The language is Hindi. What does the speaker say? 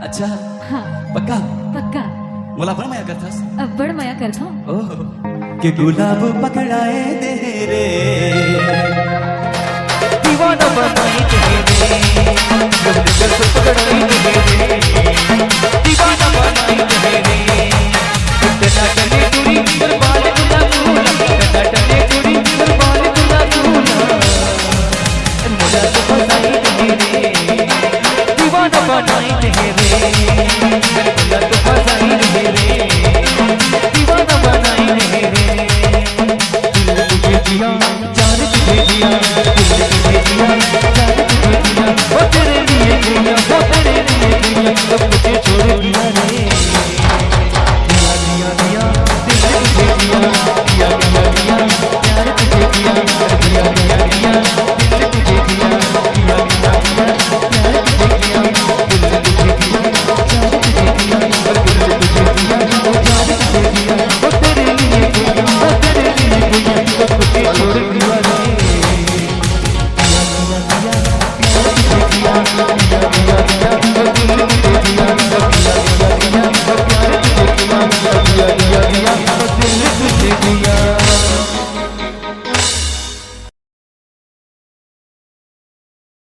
अच्छा हाँ पक्का पक्का मला पण माया करतास अब बड़ मया करता हूँ ओ कि गुलाब पकड़ाए तेरे दीवाना बनाए तेरे पकड़ाए तेरे दीवाना बनाए तेरे टना टने टुरी बर्बाद तुला भूला टना टने टुरी बर्बाद तुला भूला मुझे तो बनाए तेरे दीवाना बनाए तेरे